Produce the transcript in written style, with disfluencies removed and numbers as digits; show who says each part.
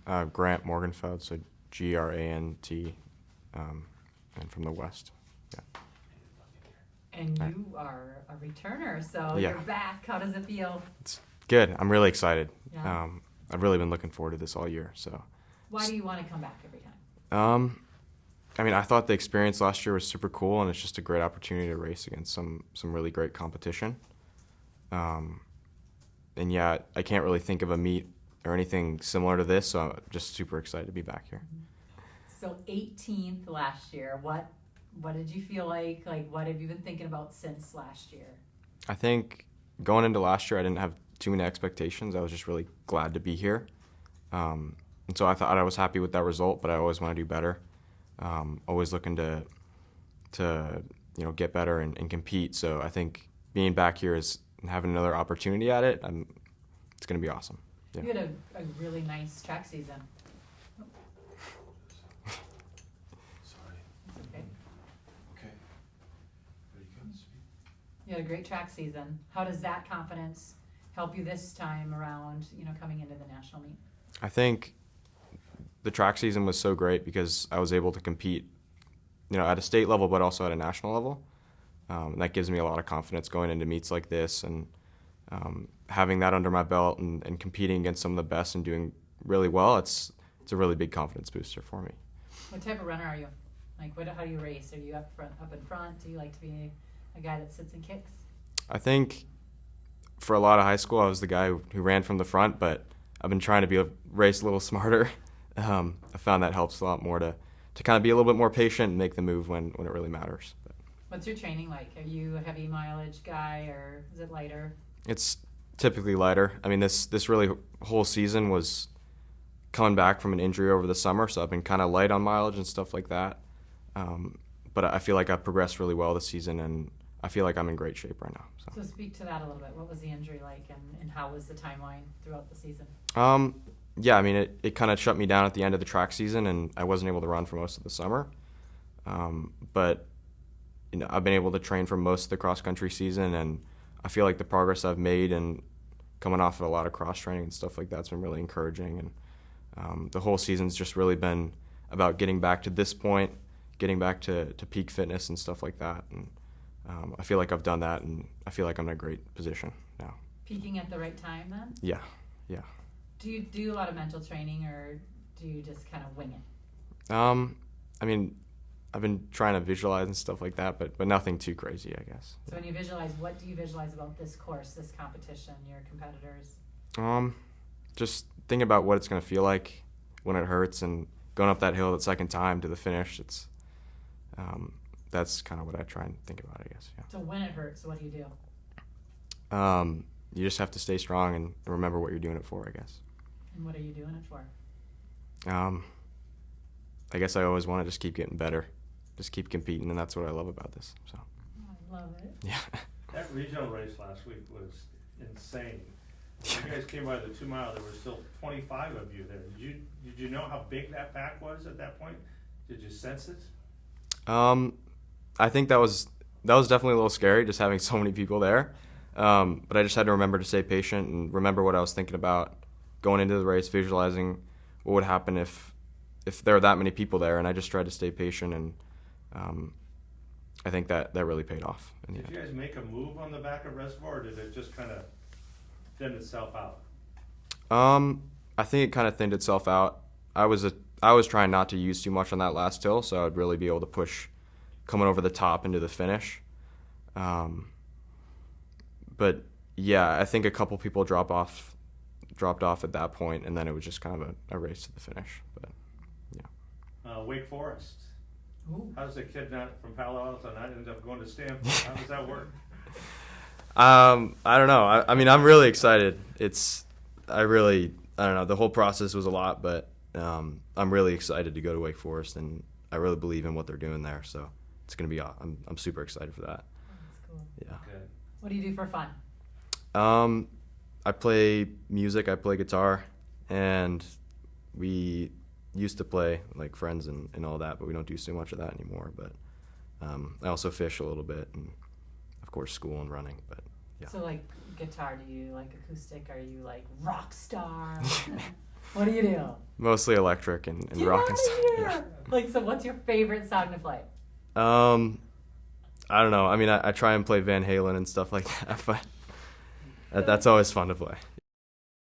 Speaker 1: Grant Morgenfeld, so Grant, and from the West. Yeah.
Speaker 2: And you are a returner, so
Speaker 1: Yeah.
Speaker 2: you're back. How does it feel?
Speaker 1: It's good. I'm really excited.
Speaker 2: Yeah.
Speaker 1: I've really been looking forward to this all year. So.
Speaker 2: Why do you want to come back every time?
Speaker 1: I thought the experience last year was super cool, and it's just a great opportunity to race against some really great competition. And yeah, I can't really think of a meet or anything similar to this, so I'm just super excited to be back here.
Speaker 2: So 18th last year. What did you feel like? Like, what have you been thinking about since last year?
Speaker 1: I think going into last year, I didn't have too many expectations. I was just really glad to be here. And so I thought I was happy with that result, but I always want to do better. Always looking to get better and compete. So I think being back here is having another opportunity at it. It's going to be awesome. Yeah.
Speaker 2: You had a really nice track season.
Speaker 3: Sorry.
Speaker 2: That's okay.
Speaker 3: Okay. Ready to go?
Speaker 2: You had a great track season. How does that confidence help you this time around, coming into the national meet?
Speaker 1: I think the track season was so great because I was able to compete, at a state level, but also at a national level. And that gives me a lot of confidence going into meets like this, and having that under my belt and competing against some of the best and doing really well. It's a really big confidence booster for me.
Speaker 2: What type of runner are you? Like, how do you race? Are you up in front? Do you like to be a guy that sits and kicks?
Speaker 1: I think for a lot of high school, I was the guy who ran from the front, but I've been trying to race a little smarter. I found that helps a lot more to kind of be a little bit more patient and make the move when it really matters. But
Speaker 2: what's your training like? Are you a heavy mileage guy, or is it lighter?
Speaker 1: it's typically lighter. I mean, this really whole season was coming back from an injury over the summer, so I've been kind of light on mileage and stuff like that. But I feel like I've progressed really well this season, and I feel like I'm in great shape right now.
Speaker 2: So speak to that a little bit. What was the injury like, and how was the timeline throughout the season?
Speaker 1: Yeah, I mean, it kind of shut me down at the end of the track season, and I wasn't able to run for most of the summer. But I've been able to train for most of the cross-country season, and I feel like the progress I've made and coming off of a lot of cross-training and stuff like that's been really encouraging. And the whole season's just really been about getting back to this point, getting back to peak fitness and stuff like that. And I feel like I've done that, and I feel like I'm in a great position now.
Speaker 2: Peaking at the right time, then?
Speaker 1: Yeah.
Speaker 2: Do you do a lot of mental training, or do you just kind of wing it?
Speaker 1: I mean, I've been trying to visualize and stuff like that, but nothing too crazy, I guess.
Speaker 2: So when you visualize, what do you visualize about this course, this competition, your competitors?
Speaker 1: Just thinking about what it's going to feel like when it hurts, and going up that hill the second time to the finish. That's kind of what I try and think about, I guess. Yeah.
Speaker 2: So when it hurts, what do you do?
Speaker 1: You just have to stay strong and remember what you're doing it for, I guess.
Speaker 2: And what are you doing it for?
Speaker 1: I guess I always want to just keep getting better, just keep competing, and that's what I love about this. So.
Speaker 2: I love it.
Speaker 1: Yeah.
Speaker 3: That regional race last week was insane. When you guys came by the 2 mile, there were still 25 of you there. Did you know how big that pack was at that point? Did you sense it?
Speaker 1: I think that was definitely a little scary, just having so many people there. But I just had to remember to stay patient and remember what I was thinking about going into the race, visualizing what would happen if there are that many people there, and I just tried to stay patient, and I think that really paid off.
Speaker 3: Did you guys make a move on the back of Reservoir, or did it just kind of thin itself out?
Speaker 1: I think it kind of thinned itself out. I was trying not to use too much on that last hill, so I'd really be able to push coming over the top into the finish. But yeah, I think a couple people dropped off at that point, and then it was just kind of a race to the finish. But yeah.
Speaker 3: Wake Forest.
Speaker 2: Ooh.
Speaker 3: How does a kid from Palo Alto not end up going to Stanford? How does that work?
Speaker 1: I don't know. I mean, I'm really excited. I don't know. The whole process was a lot, but I'm really excited to go to Wake Forest, and I really believe in what they're doing there. So it's gonna be. I'm super excited for that.
Speaker 2: That's cool.
Speaker 1: Yeah.
Speaker 3: Okay.
Speaker 2: What do you do for fun?
Speaker 1: I play music. I play guitar, and we used to play like friends and all that, but we don't do so much of that anymore. But I also fish a little bit, and of course school and running. But yeah.
Speaker 2: So like guitar, do you like acoustic? Are you like rock star? What do you do?
Speaker 1: Mostly electric and
Speaker 2: Get
Speaker 1: rock
Speaker 2: outta
Speaker 1: and stuff.
Speaker 2: here!
Speaker 1: Yeah.
Speaker 2: Like, so what's your favorite song to play?
Speaker 1: I don't know. I mean, I try and play Van Halen and stuff like that, but that's always fun to play.